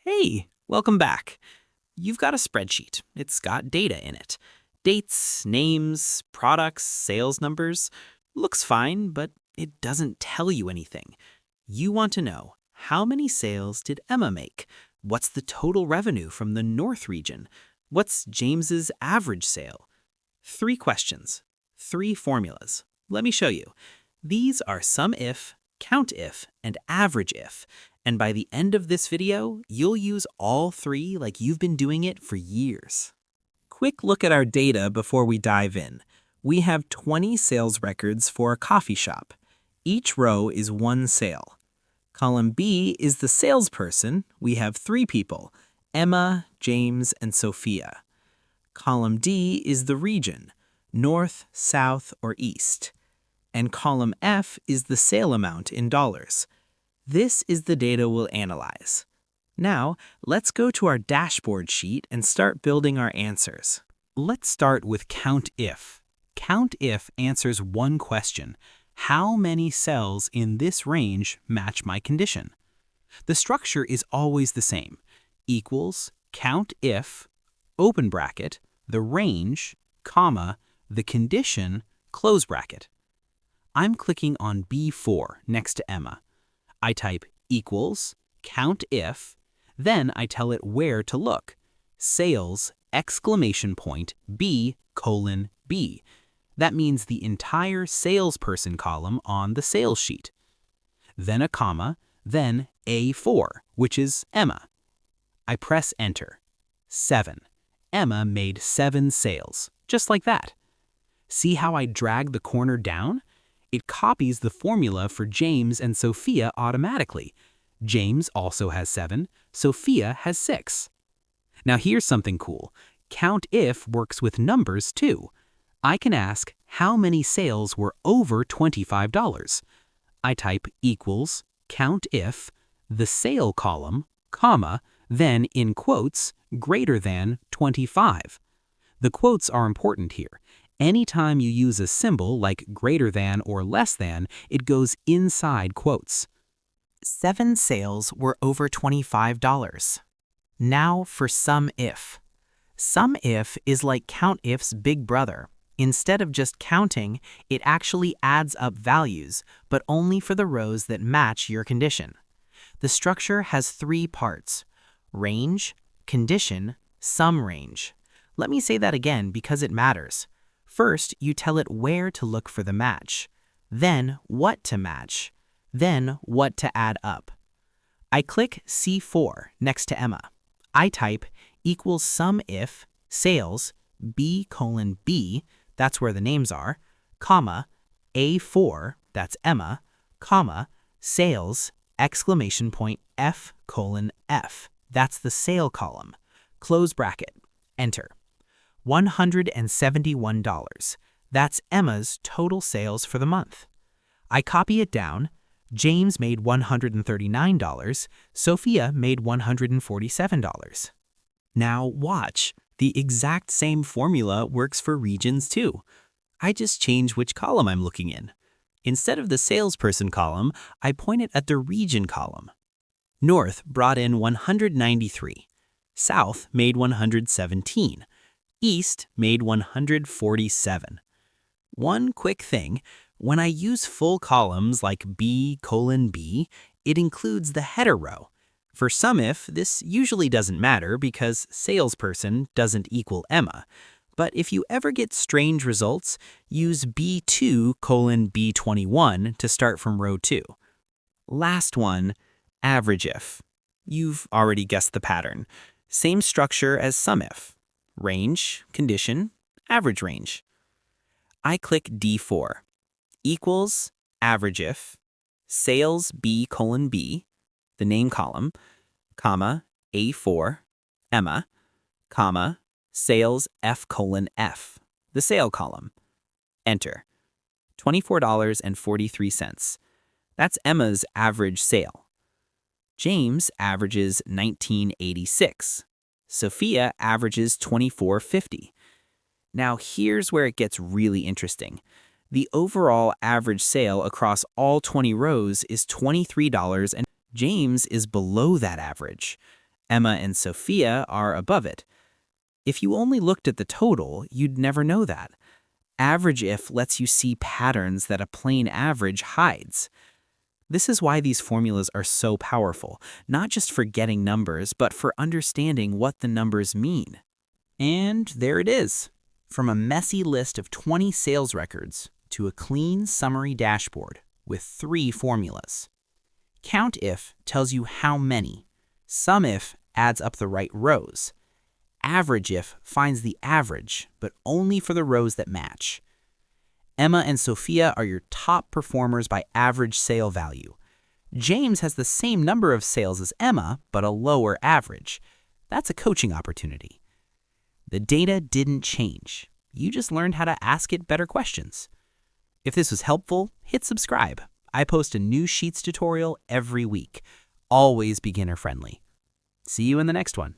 Hey, welcome back. You've got a spreadsheet. It's got data in it. Dates, names, products, sales numbers. Looks fine, but it doesn't tell you anything. You want to know, how many sales did Emma make? What's the total revenue from the North region? What's James's average sale? 3 questions, 3 formulas. Let me show you. These are SUMIF, COUNTIF, and AVERAGEIF. And by the end of this video, you'll use all 3 like you've been doing it for years. Quick look at our data before we dive in. We have 20 sales records for a coffee shop. Each row is 1 sale. Column B is the salesperson. We have 3 people, Emma, James, and Sophia. Column D is the region, North, South, or East. And column F is the sale amount in dollars. This is the data we'll analyze. Now, let's go to our dashboard sheet and start building our answers. Let's start with COUNTIF. COUNTIF answers one question: how many cells in this range match my condition? The structure is always the same. Equals COUNTIF, open bracket, the range, comma, the condition, close bracket. I'm clicking on B4 next to Emma. I type equals COUNTIF, then I tell it where to look. Sales, exclamation point, B, colon, B. That means the entire salesperson column on the sales sheet. Then a comma, then A4, which is Emma. I press enter. 7. Emma made 7 sales, just like that. See how I drag the corner down? It copies the formula for James and Sophia automatically. James also has 7, Sophia has 6. Now here's something cool. COUNTIF works with numbers too. I can ask how many sales were over $25. I type equals COUNTIF, the sale column, comma, then in quotes, greater than 25. The quotes are important here. Anytime you use a symbol like greater than or less than, it goes inside quotes. 7 sales were over $25. Now for SUMIF. SUMIF is like COUNTIF's big brother. Instead of just counting, it actually adds up values, but only for the rows that match your condition. The structure has 3 parts: range, condition, sum range. Let me say that again because it matters. First, you tell it where to look for the match, then what to match, then what to add up. I click C4 next to Emma. I type equals SUMIF, sales, B colon B, that's where the names are, comma, A4, that's Emma, comma, sales, exclamation point F colon F, that's the sale column, close bracket, enter. $171. That's Emma's total sales for the month. I copy it down. James made $139. Sophia made $147. Now watch. The exact same formula works for regions too. I just change which column I'm looking in. Instead of the salesperson column, I point it at the region column. North brought in 193. South made 117. East made 147. One quick thing, when I use full columns like B colon B, it includes the header row. For SUMIF, this usually doesn't matter because salesperson doesn't equal Emma. But if you ever get strange results, use B2 colon B21 to start from row 2. Last one, AVERAGEIF. You've already guessed the pattern. Same structure as SUMIF. Range, condition, average range. I click D4. Equals AVERAGEIF, sales B colon B, the name column, comma, A4, Emma, comma, sales F colon F, the sale column. Enter. $24.43. That's Emma's average sale. James averages $19.86. Sophia averages $24.50. Now here's where it gets really interesting. The overall average sale across all 20 rows is $23, and James is below that average. Emma and Sophia are above it. If you only looked at the total, you'd never know that. AVERAGEIF lets you see patterns that a plain average hides. This is why these formulas are so powerful, not just for getting numbers, but for understanding what the numbers mean. And there it is. From a messy list of 20 sales records to a clean summary dashboard with 3 formulas. COUNTIF tells you how many. SUMIF adds up the right rows. AVERAGEIF finds the average, but only for the rows that match. Emma and Sophia are your top performers by average sale value. James has the same number of sales as Emma, but a lower average. That's a coaching opportunity. The data didn't change. You just learned how to ask it better questions. If this was helpful, hit subscribe. I post a new Sheets tutorial every week, always beginner friendly. See you in the next one.